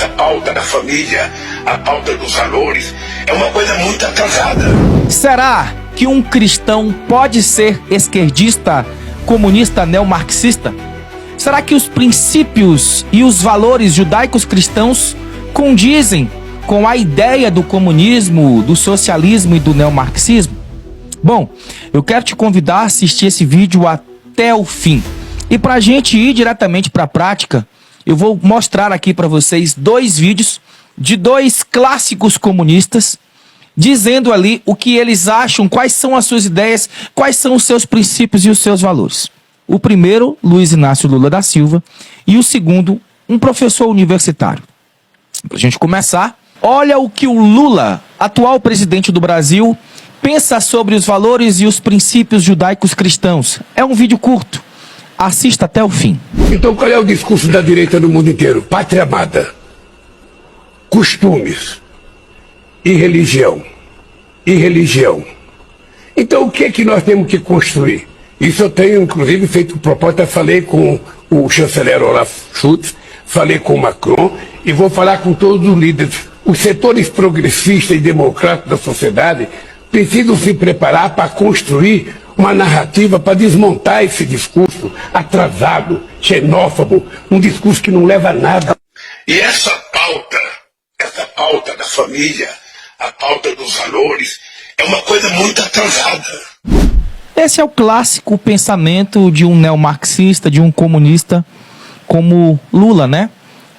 essa pauta da família, a pauta dos valores, é uma coisa muito atrasada. Será que um cristão pode ser esquerdista, comunista, neomarxista? Será que os princípios e os valores judaicos cristãos condizem com a ideia do comunismo, do socialismo e do neomarxismo? Bom, eu quero te convidar a assistir esse vídeo até o fim. E para a gente ir diretamente para a prática, eu vou mostrar aqui para vocês 2 vídeos de 2 clássicos comunistas, dizendo ali o que eles acham, quais são as suas ideias, quais são os seus princípios e os seus valores. O primeiro, Luiz Inácio Lula da Silva, e o segundo, um professor universitário. Para a gente começar, olha o que o Lula, atual presidente do Brasil, pensa sobre os valores e os princípios judaicos cristãos. É um vídeo curto. Assista até o fim. Então qual é o discurso da direita no mundo inteiro? Pátria amada, costumes e religião. Então o que é que nós temos que construir? Isso eu tenho inclusive feito proposta, falei com o chanceler Olaf Scholz, falei com o Macron e vou falar com todos os líderes. Os setores progressistas e democráticos da sociedade precisam se preparar para construir uma narrativa para desmontar esse discurso atrasado, xenófobo, um discurso que não leva a nada. E essa pauta da família, a pauta dos valores, é uma coisa muito atrasada. Esse é o clássico pensamento de um neomarxista, de um comunista como Lula, né?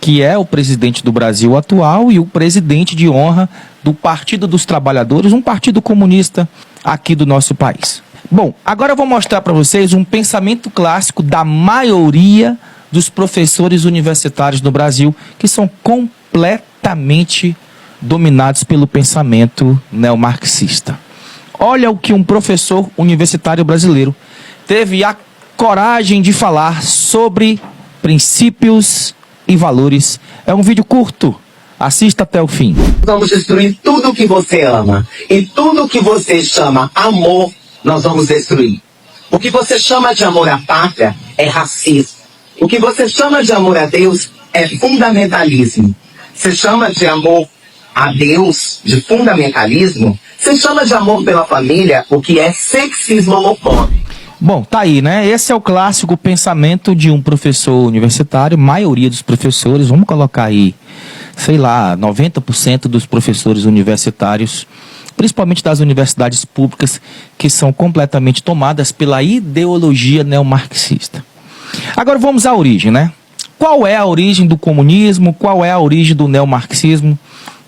Que é o presidente do Brasil atual e o presidente de honra do Partido dos Trabalhadores, um partido comunista aqui do nosso país. Bom, agora eu vou mostrar para vocês um pensamento clássico da maioria dos professores universitários no Brasil, que são completamente dominados pelo pensamento neomarxista. Olha o que um professor universitário brasileiro teve a coragem de falar sobre princípios e valores. É um vídeo curto. Assista até o fim. Vamos destruir tudo que você ama. E tudo que você chama amor, nós vamos destruir. O que você chama de amor à pátria é racismo. O que você chama de amor a Deus é fundamentalismo. Você chama de amor a Deus, de fundamentalismo, você chama de amor pela família, o que é sexismo homofóbico. Bom, tá aí, né? Esse é o clássico pensamento de um professor universitário, maioria dos professores, vamos colocar aí, sei lá, 90% dos professores universitários, principalmente das universidades públicas, que são completamente tomadas pela ideologia neomarxista. Agora vamos à origem, né? Qual é a origem do comunismo? Qual é a origem do neomarxismo?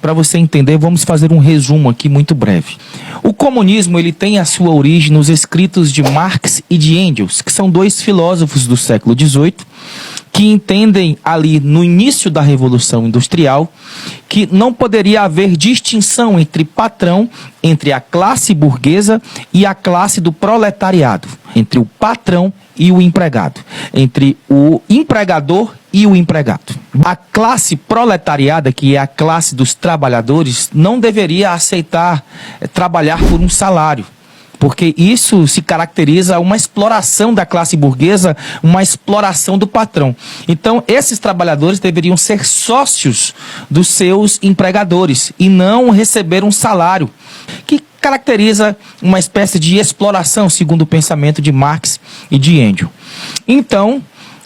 Para você entender, vamos fazer um resumo aqui muito breve. O comunismo ele tem a sua origem nos escritos de Marx e de Engels, que são 2 filósofos do século XVIII, que entendem ali no início da Revolução Industrial que não poderia haver distinção entre patrão, entre a classe burguesa e a classe do proletariado, entre o patrão e o empregado, entre o empregador e o empregado. A classe proletariada, que é a classe dos trabalhadores, não deveria aceitar trabalhar por um salário, porque isso se caracteriza uma exploração da classe burguesa, uma exploração do patrão. Então, esses trabalhadores deveriam ser sócios dos seus empregadores e não receber um salário, que caracteriza uma espécie de exploração, segundo o pensamento de Marx e de Engels. Então,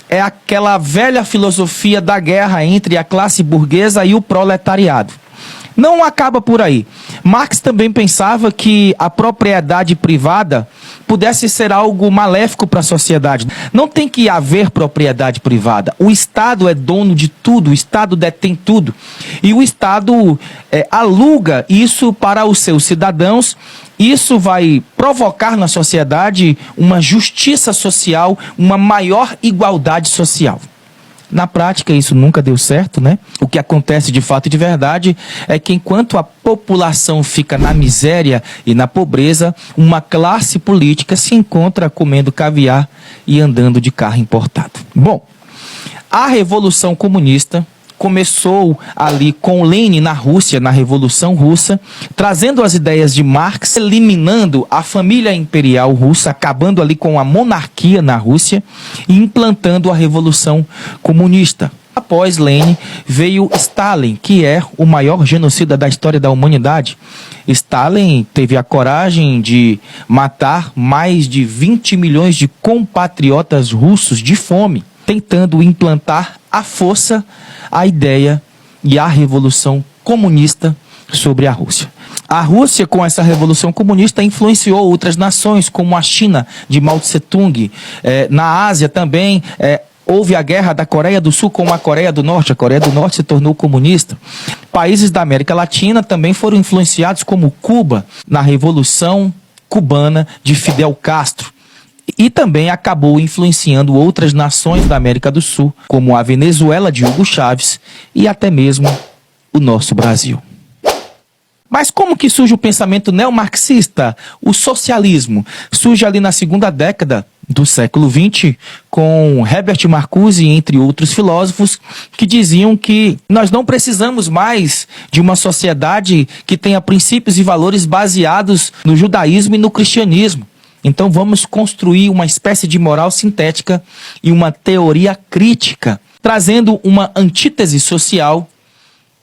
é aquela velha filosofia da guerra entre a classe burguesa e o proletariado. Não acaba por aí. Marx também pensava que a propriedade privada pudesse ser algo maléfico para a sociedade. Não tem que haver propriedade privada. O Estado é dono de tudo, o Estado detém tudo. E o Estado aluga isso para os seus cidadãos. Isso vai provocar na sociedade uma justiça social, uma maior igualdade social. Na prática, isso nunca deu certo, né? O que acontece de fato e de verdade é que enquanto a população fica na miséria e na pobreza, uma classe política se encontra comendo caviar e andando de carro importado. Bom, a Revolução Comunista começou ali com Lenin na Rússia, na Revolução Russa, trazendo as ideias de Marx, eliminando a família imperial russa, acabando ali com a monarquia na Rússia e implantando a Revolução Comunista. Após Lenin, veio Stalin, que é o maior genocida da história da humanidade. Stalin teve a coragem de matar mais de 20 milhões de compatriotas russos de fome, tentando implantar à força a ideia e a revolução comunista sobre a Rússia. A Rússia, com essa revolução comunista, influenciou outras nações, como a China, de Mao Tse-tung. Na Ásia também, houve a guerra da Coreia do Sul com a Coreia do Norte. A Coreia do Norte se tornou comunista. Países da América Latina também foram influenciados, como Cuba, na Revolução Cubana de Fidel Castro. E também acabou influenciando outras nações da América do Sul, como a Venezuela de Hugo Chávez e até mesmo o nosso Brasil. Mas como que surge o pensamento neomarxista? O socialismo surge ali na segunda década do século XX, com Herbert Marcuse, entre outros filósofos, que diziam que nós não precisamos mais de uma sociedade que tenha princípios e valores baseados no judaísmo e no cristianismo. Então vamos construir uma espécie de moral sintética e uma teoria crítica, trazendo uma antítese social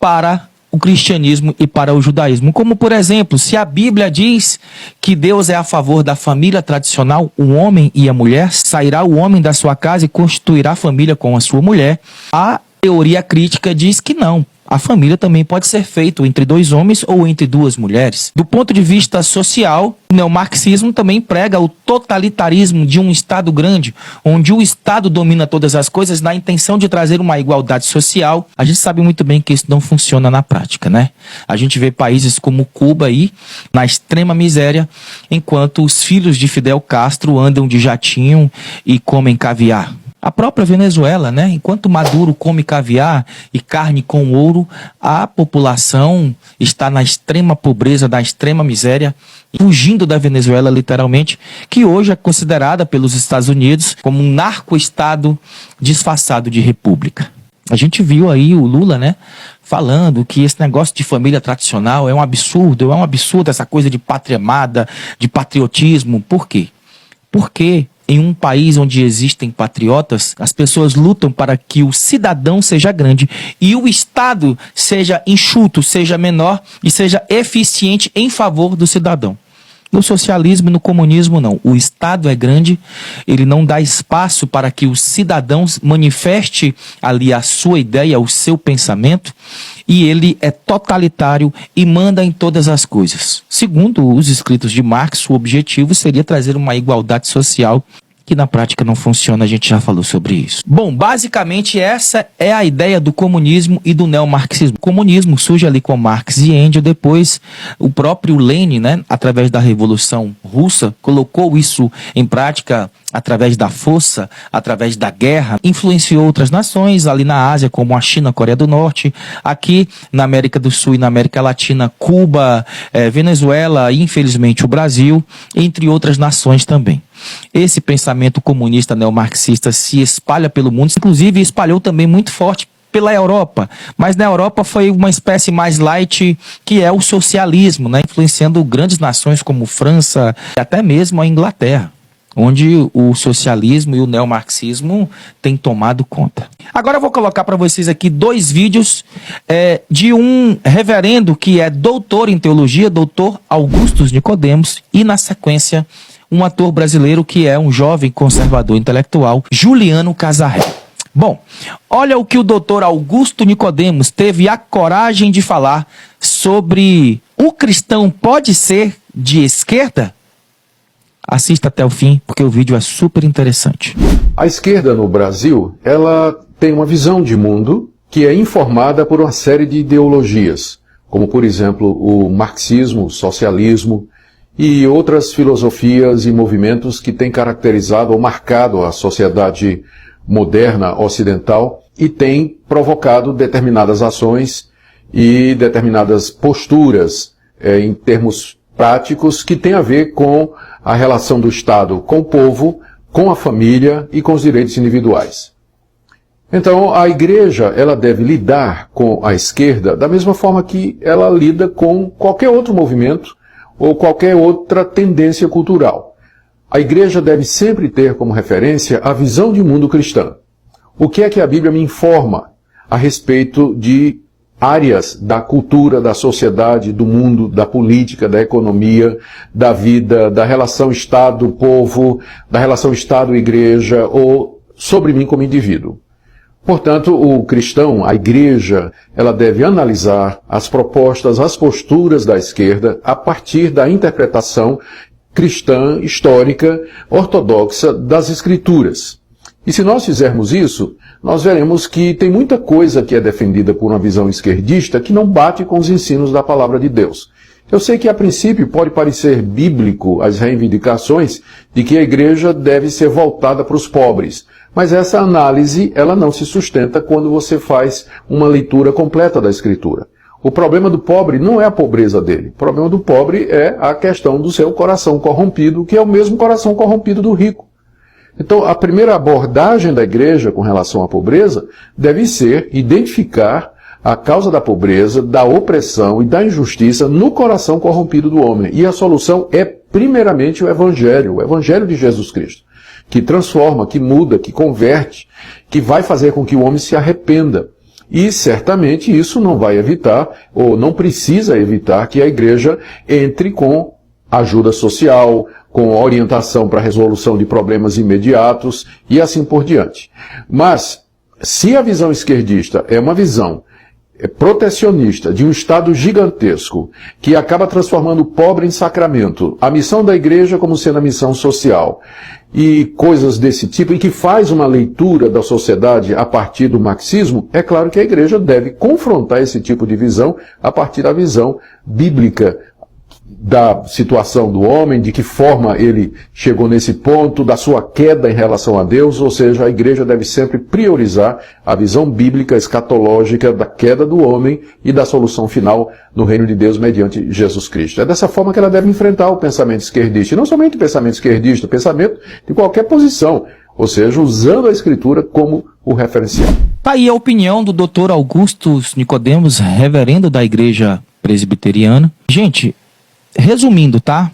para o cristianismo e para o judaísmo. Como, por exemplo, se a Bíblia diz que Deus é a favor da família tradicional, o homem e a mulher, sairá o homem da sua casa e constituirá a família com a sua mulher, a teoria crítica diz que não. A família também pode ser feita entre dois homens ou entre duas mulheres. Do ponto de vista social, o neomarxismo também prega o totalitarismo de um Estado grande, onde o Estado domina todas as coisas na intenção de trazer uma igualdade social. A gente sabe muito bem que isso não funciona na prática, né? A gente vê países como Cuba aí, na extrema miséria, enquanto os filhos de Fidel Castro andam de jatinho e comem caviar. A própria Venezuela, né? Enquanto Maduro come caviar e carne com ouro, a população está na extrema pobreza, na extrema miséria, fugindo da Venezuela literalmente, que hoje é considerada pelos Estados Unidos como um narco-estado disfarçado de república. A gente viu aí o Lula, né, falando que esse negócio de família tradicional é um absurdo essa coisa de pátria amada, de patriotismo. Por quê? Porque em um país onde existem patriotas, as pessoas lutam para que o cidadão seja grande e o Estado seja enxuto, seja menor e seja eficiente em favor do cidadão. No socialismo e no comunismo, não. O Estado é grande, ele não dá espaço para que o cidadão manifeste ali a sua ideia, o seu pensamento, e ele é totalitário e manda em todas as coisas. Segundo os escritos de Marx, o objetivo seria trazer uma igualdade social que na prática não funciona, a gente já falou sobre isso. Bom, basicamente essa é a ideia do comunismo e do neomarxismo. O comunismo surge ali com Marx e Engels, depois o próprio Lenin, né, através da Revolução Russa, colocou isso em prática através da força, através da guerra, influenciou outras nações, ali na Ásia, como a China, a Coreia do Norte, aqui na América do Sul e na América Latina, Cuba, Venezuela e infelizmente o Brasil, entre outras nações também. Esse pensamento comunista neomarxista se espalha pelo mundo, inclusive espalhou também muito forte pela Europa, mas na Europa foi uma espécie mais light, que é o socialismo, né, influenciando grandes nações como França e até mesmo a Inglaterra, onde o socialismo e o neomarxismo têm tomado conta. Agora eu vou colocar para vocês aqui 2 vídeos de um reverendo que é doutor em teologia, doutor Augustus Nicodemos, e na sequência um ator brasileiro que é um jovem conservador intelectual, Juliano Casarré. Bom, olha o que o doutor Augusto Nicodemos teve a coragem de falar sobre o cristão pode ser de esquerda? Assista até o fim, porque o vídeo é super interessante. A esquerda no Brasil, ela tem uma visão de mundo que é informada por uma série de ideologias, como, por exemplo, o marxismo, o socialismo e outras filosofias e movimentos que têm caracterizado ou marcado a sociedade moderna ocidental e têm provocado determinadas ações e determinadas posturas em termos práticos que têm a ver com a relação do Estado com o povo, com a família e com os direitos individuais. Então, a igreja, ela deve lidar com a esquerda da mesma forma que ela lida com qualquer outro movimento ou qualquer outra tendência cultural. A igreja deve sempre ter como referência a visão de mundo cristã. O que é que a Bíblia me informa? a respeito de áreas da cultura, da sociedade, do mundo, da política, da economia, da vida, da relação Estado-povo, da relação Estado-igreja ou sobre mim como indivíduo. Portanto, o cristão, a igreja, ela deve analisar as propostas, as posturas da esquerda a partir da interpretação cristã, histórica, ortodoxa das Escrituras. E se nós fizermos isso, nós veremos que tem muita coisa que é defendida por uma visão esquerdista que não bate com os ensinos da palavra de Deus. Eu sei que a princípio pode parecer bíblico as reivindicações de que a igreja deve ser voltada para os pobres, mas essa análise ela não se sustenta quando você faz uma leitura completa da Escritura. O problema do pobre não é a pobreza dele. O problema do pobre é a questão do seu coração corrompido, que é o mesmo coração corrompido do rico. Então, a primeira abordagem da igreja com relação à pobreza deve ser identificar a causa da pobreza, da opressão e da injustiça no coração corrompido do homem. E a solução é, primeiramente, o Evangelho de Jesus Cristo, que transforma, que muda, que converte, que vai fazer com que o homem se arrependa. E, certamente, isso não vai evitar, ou não precisa evitar, que a igreja entre com ajuda social, com orientação para a resolução de problemas imediatos e assim por diante. Mas, se a visão esquerdista é uma visão protecionista de um Estado gigantesco que acaba transformando o pobre em sacramento, a missão da igreja como sendo a missão social e coisas desse tipo, e que faz uma leitura da sociedade a partir do marxismo, é claro que a igreja deve confrontar esse tipo de visão a partir da visão bíblica da situação do homem, de que forma ele chegou nesse ponto, da sua queda em relação a Deus, ou seja, a igreja deve sempre priorizar a visão bíblica, escatológica da queda do homem e da solução final no reino de Deus mediante Jesus Cristo. É dessa forma que ela deve enfrentar o pensamento esquerdista, e não somente o pensamento esquerdista, o pensamento de qualquer posição, ou seja, usando a Escritura como o referencial. Tá aí a opinião do Dr. Augustus Nicodemos, reverendo da Igreja Presbiteriana. Gente, resumindo, tá?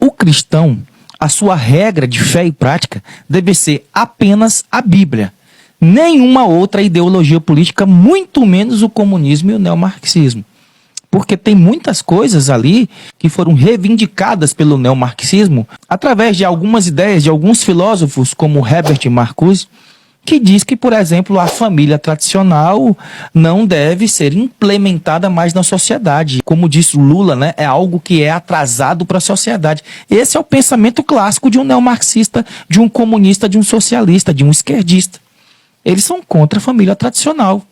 O cristão, a sua regra de fé e prática deve ser apenas a Bíblia. Nenhuma outra ideologia política, muito menos o comunismo e o neomarxismo. Porque tem muitas coisas ali que foram reivindicadas pelo neomarxismo através de algumas ideias de alguns filósofos, como Herbert Marcuse, que diz que, por exemplo, a família tradicional não deve ser implementada mais na sociedade. Como disse Lula, né, é algo que é atrasado para a sociedade. Esse é o pensamento clássico de um neomarxista, de um comunista, de um socialista, de um esquerdista. Eles são contra a família tradicional.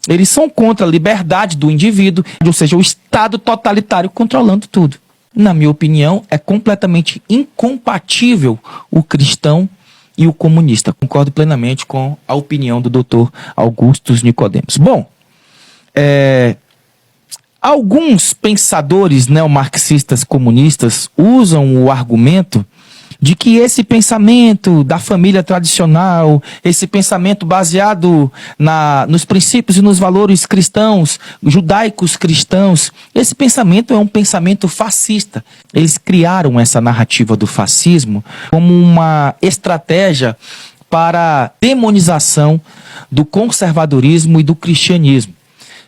Eles são contra a liberdade do indivíduo, ou seja, o Estado totalitário controlando tudo. Na minha opinião, é completamente incompatível o cristão e o comunista. Concordo plenamente com a opinião do Dr. Augustus Nicodemos. Bom, alguns pensadores neomarxistas comunistas usam o argumento de que esse pensamento da família tradicional, esse pensamento baseado nos princípios e nos valores cristãos, judaicos cristãos, esse pensamento é um pensamento fascista. Eles criaram essa narrativa do fascismo como uma estratégia para a demonização do conservadorismo e do cristianismo.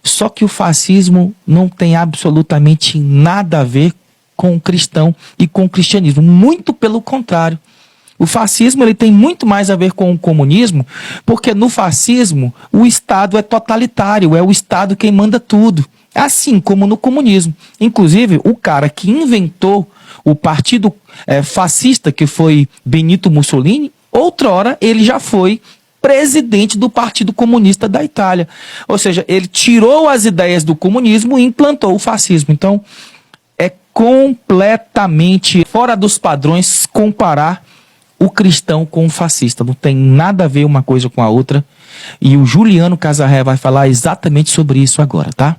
Só que o fascismo não tem absolutamente nada a ver com o cristão e com o cristianismo. Muito pelo contrário. O fascismo ele tem muito mais a ver com o comunismo, porque no fascismo o Estado é totalitário, é o Estado quem manda tudo. Assim como no comunismo. Inclusive, o cara que inventou o partido fascista, que foi Benito Mussolini, outrora ele já foi presidente do Partido Comunista da Itália. Ou seja, ele tirou as ideias do comunismo e implantou o fascismo. Então, é completamente fora dos padrões comparar o cristão com o fascista. Não tem nada a ver uma coisa com a outra. E o Juliano Casarré vai falar exatamente sobre isso agora, tá?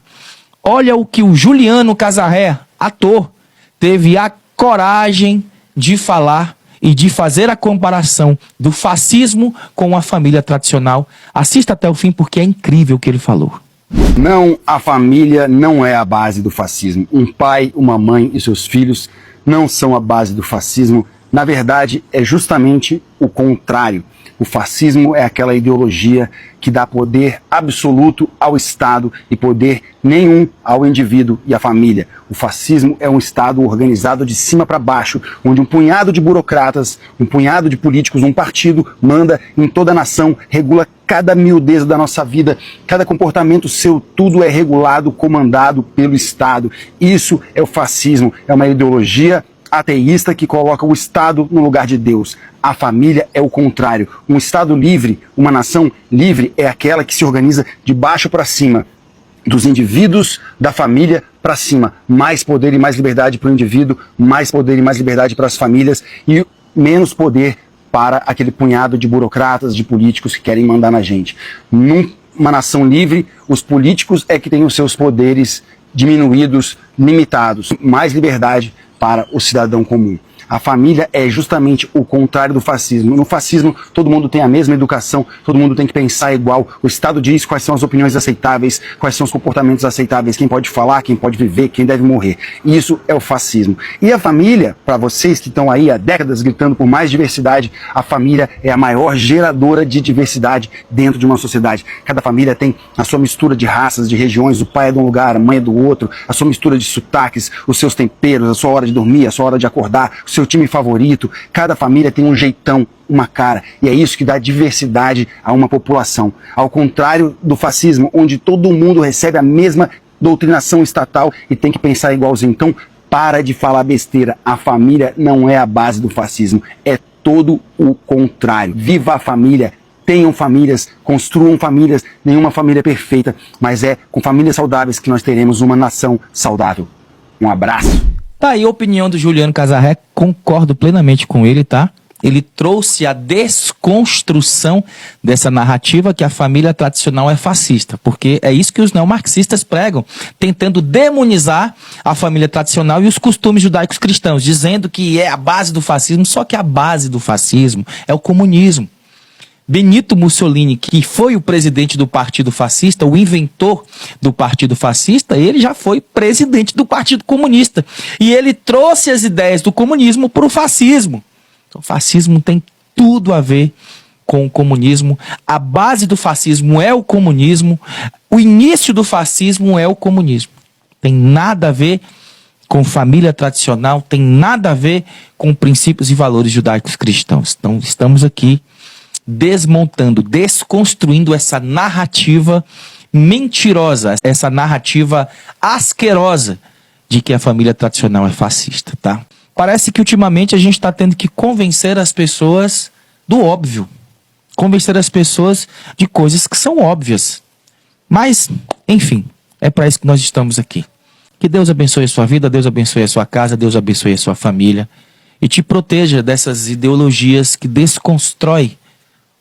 Olha o que o Juliano Casarré, ator, teve a coragem de falar e de fazer a comparação do fascismo com a família tradicional. Assista até o fim porque é incrível o que ele falou. Não, a família não é a base do fascismo. Um pai, uma mãe e seus filhos não são a base do fascismo. Na verdade, é justamente o contrário. O fascismo é aquela ideologia que dá poder absoluto ao Estado e poder nenhum ao indivíduo e à família. O fascismo é um Estado organizado de cima para baixo, onde um punhado de burocratas, um punhado de políticos, um partido manda em toda a nação, regula cada miudeza da nossa vida, cada comportamento seu, tudo é regulado, comandado pelo Estado. Isso é o fascismo, é uma ideologia ateísta que coloca o Estado no lugar de Deus. A família é o contrário. Um Estado livre, uma nação livre é aquela que se organiza de baixo para cima, dos indivíduos, da família para cima. Mais poder e mais liberdade para o indivíduo, mais poder e mais liberdade para as famílias e menos poder para aquele punhado de burocratas, de políticos que querem mandar na gente. Numa nação livre, os políticos é que têm os seus poderes diminuídos, limitados. Mais liberdade para o cidadão comum. A família é justamente o contrário do fascismo. No fascismo, todo mundo tem a mesma educação, todo mundo tem que pensar igual. O Estado diz quais são as opiniões aceitáveis, quais são os comportamentos aceitáveis, quem pode falar, quem pode viver, quem deve morrer. Isso é o fascismo. E a família, para vocês que estão aí há décadas gritando por mais diversidade, a família é a maior geradora de diversidade dentro de uma sociedade. Cada família tem a sua mistura de raças, de regiões, o pai é de um lugar, a mãe é do outro, a sua mistura de sotaques, os seus temperos, a sua hora de dormir, a sua hora de acordar, o seu time favorito. Cada família tem um jeitão, uma cara, e é isso que dá diversidade a uma população. Ao contrário do fascismo, onde todo mundo recebe a mesma doutrinação estatal e tem que pensar igualzinho. Então, para de falar besteira. A família não é a base do fascismo, é todo o contrário. Viva a família! Tenham famílias, construam famílias, nenhuma família é perfeita, mas é com famílias saudáveis que nós teremos uma nação saudável. Um abraço! Tá aí a opinião do Juliano Casarré, concordo plenamente com ele, tá? Ele trouxe a desconstrução dessa narrativa que a família tradicional é fascista, porque é isso que os neomarxistas pregam, tentando demonizar a família tradicional e os costumes judaicos cristãos, dizendo que é a base do fascismo, só que a base do fascismo é o comunismo. Benito Mussolini, que foi o presidente do Partido Fascista, o inventor do Partido Fascista, ele já foi presidente do Partido Comunista. E ele trouxe as ideias do comunismo para o fascismo. Então, o fascismo tem tudo a ver com o comunismo. A base do fascismo é o comunismo. O início do fascismo é o comunismo. Tem nada a ver com família tradicional, tem nada a ver com princípios e valores judaicos cristãos. Então, estamos aqui desmontando, desconstruindo essa narrativa mentirosa, essa narrativa asquerosa de que a família tradicional é fascista, tá? Parece que ultimamente a gente está tendo que convencer as pessoas do óbvio, convencer as pessoas de coisas que são óbvias. Mas, enfim, é para isso que nós estamos aqui. Que Deus abençoe a sua vida, Deus abençoe a sua casa, Deus abençoe a sua família e te proteja dessas ideologias que desconstroem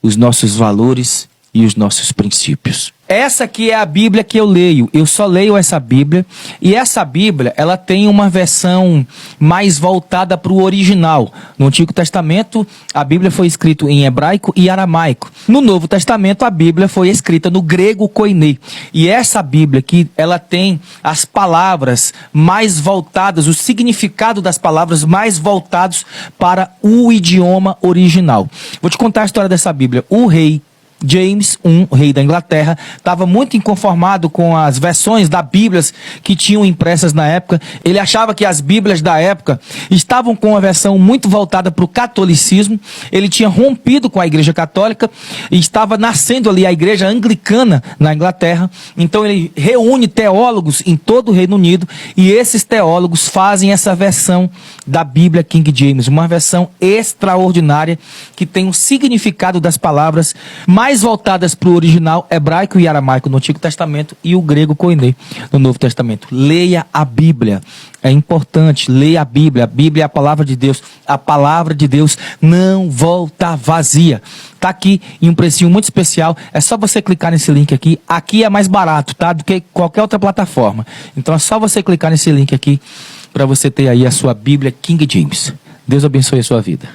os nossos valores e os nossos princípios. Essa aqui é a Bíblia que eu leio. Eu só leio essa Bíblia. E essa Bíblia, ela tem uma versão mais voltada para o original. No Antigo Testamento, a Bíblia foi escrita em hebraico e aramaico. No Novo Testamento, a Bíblia foi escrita no grego koiné. E essa Bíblia aqui, ela tem as palavras mais voltadas, o significado das palavras mais voltados para o idioma original. Vou te contar a história dessa Bíblia. O rei James I, o rei da Inglaterra, estava muito inconformado com as versões da Bíblia que tinham impressas na época. Ele achava que as Bíblias da época estavam com uma versão muito voltada para o catolicismo. Ele tinha rompido com a Igreja Católica e estava nascendo ali a Igreja Anglicana na Inglaterra. Então ele reúne teólogos em todo o Reino Unido e esses teólogos fazem essa versão da Bíblia King James, uma versão extraordinária que tem um significado das palavras mais voltadas para o original hebraico e aramaico no Antigo Testamento e o grego koiné no Novo Testamento. Leia a Bíblia. É importante, leia a Bíblia. A Bíblia é a palavra de Deus. A palavra de Deus não volta vazia. Tá aqui em um precinho muito especial. É só você clicar nesse link aqui. Aqui é mais barato, tá? Do que qualquer outra plataforma. Então é só você clicar nesse link aqui para você ter aí a sua Bíblia King James. Deus abençoe a sua vida.